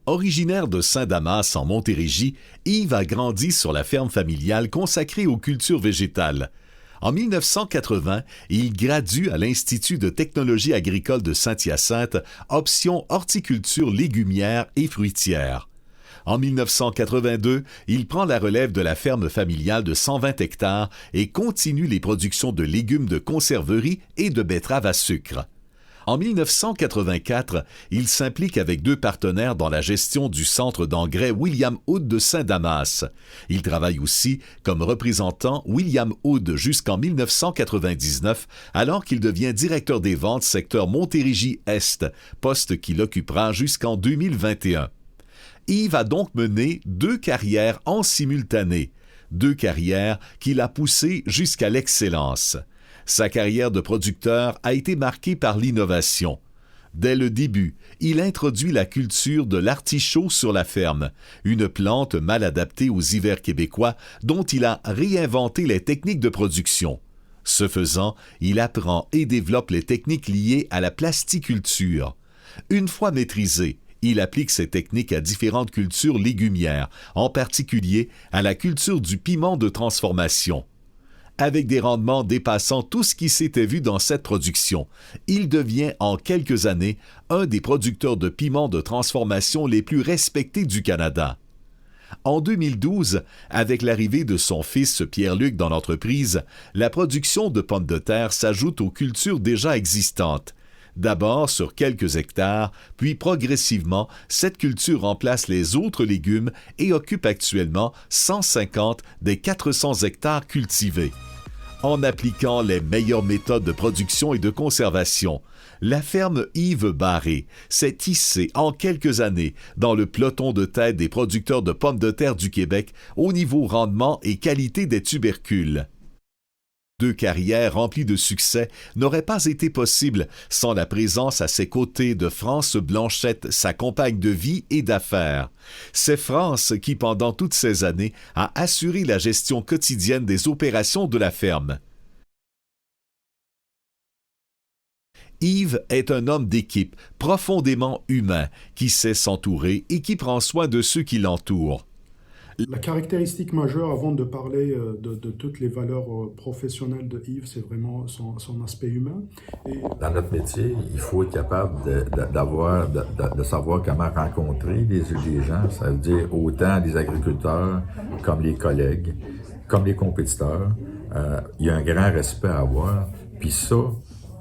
Originaire de Saint-Damas en Montérégie, Yves a grandi sur la ferme familiale consacrée aux cultures végétales. En 1980, il gradue à l'Institut de technologie agricole de Saint-Hyacinthe, option horticulture légumière et fruitière. En 1982, il prend la relève de la ferme familiale de 120 hectares et continue les productions de légumes de conserverie et de betteraves à sucre. En 1984, il s'implique avec 2 partenaires dans la gestion du centre d'engrais William Hood de Saint-Damas. Il travaille aussi comme représentant William Hood jusqu'en 1999, alors qu'il devient directeur des ventes secteur Montérégie-Est, poste qu'il occupera jusqu'en 2021. Yves a donc mené 2 carrières en simultané, 2 carrières qu'il a poussées jusqu'à l'excellence. Sa carrière de producteur a été marquée par l'innovation. Dès le début, il introduit la culture de l'artichaut sur la ferme, une plante mal adaptée aux hivers québécois dont il a réinventé les techniques de production. Ce faisant, il apprend et développe les techniques liées à la plasticulture. Une fois maîtrisé, il applique ces techniques à différentes cultures légumières, en particulier à la culture du piment de transformation. Avec des rendements dépassant tout ce qui s'était vu dans cette production, il devient en quelques années un des producteurs de piments de transformation les plus respectés du Canada. En 2012, avec l'arrivée de son fils Pierre-Luc dans l'entreprise, la production de pommes de terre s'ajoute aux cultures déjà existantes. D'abord sur quelques hectares, puis progressivement, cette culture remplace les autres légumes et occupe actuellement 150 des 400 hectares cultivés. En appliquant les meilleures méthodes de production et de conservation, la ferme Yves Barré s'est hissée en quelques années dans le peloton de tête des producteurs de pommes de terre du Québec au niveau rendement et qualité des tubercules. 2 carrières remplies de succès n'auraient pas été possibles sans la présence à ses côtés de France Blanchette, sa compagne de vie et d'affaires. C'est France qui, pendant toutes ces années, a assuré la gestion quotidienne des opérations de la ferme. Yves est un homme d'équipe, profondément humain, qui sait s'entourer et qui prend soin de ceux qui l'entourent. La caractéristique majeure, avant de parler de toutes les valeurs professionnelles de Yves, c'est vraiment son aspect humain. Dans notre métier, il faut être capable de savoir comment rencontrer les gens, ça veut dire autant les agriculteurs comme les collègues, comme les compétiteurs. Il y a un grand respect à avoir. Puis ça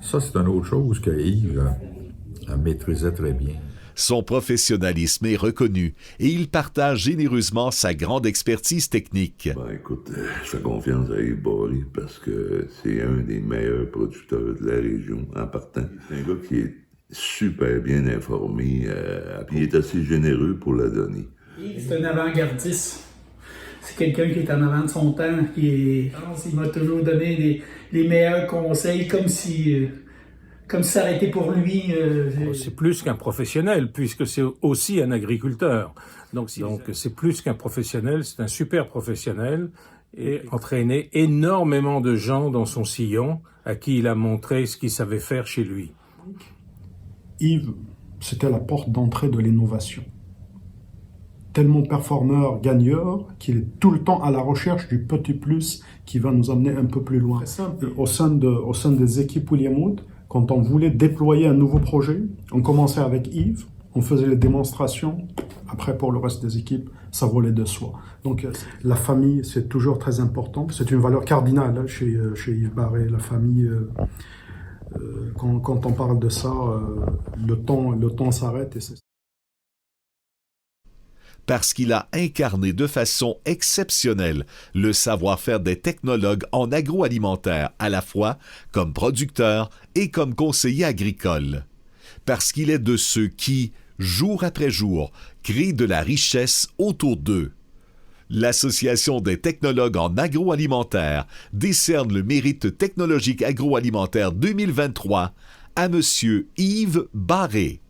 c'est une autre chose que Yves maîtrisait très bien. Son professionnalisme est reconnu et il partage généreusement sa grande expertise technique. Écoute, je fais confiance à Yves Barré parce que c'est un des meilleurs producteurs de la région en partant. C'est un gars qui est super bien informé, puis il est assez généreux pour la donner. C'est un avant-gardiste. C'est quelqu'un qui est en avant de son temps, il m'a toujours donné les meilleurs conseils, comme si ça aurait été pour lui. C'est plus qu'un professionnel, puisque c'est aussi un agriculteur. Donc c'est plus qu'un professionnel, c'est un super professionnel et entraîné énormément de gens dans son sillon à qui il a montré ce qu'il savait faire chez lui. Yves, c'était la porte d'entrée de l'innovation. Tellement performeur, gagneur, qu'il est tout le temps à la recherche du petit plus qui va nous amener un peu plus loin. Au sein des équipes William Hood, quand on voulait déployer un nouveau projet, on commençait avec Yves, on faisait les démonstrations. Après, pour le reste des équipes, ça volait de soi. Donc, la famille, c'est toujours très important. C'est une valeur cardinale chez Yves Barré, la famille. Quand on parle de ça, le temps s'arrête. Parce qu'il a incarné de façon exceptionnelle le savoir-faire des technologues en agroalimentaire, à la fois comme producteur et comme conseiller agricole. Parce qu'il est de ceux qui, jour après jour, créent de la richesse autour d'eux. L'Association des technologues en agroalimentaire décerne le mérite technologique agroalimentaire 2023 à M. Yves Barré.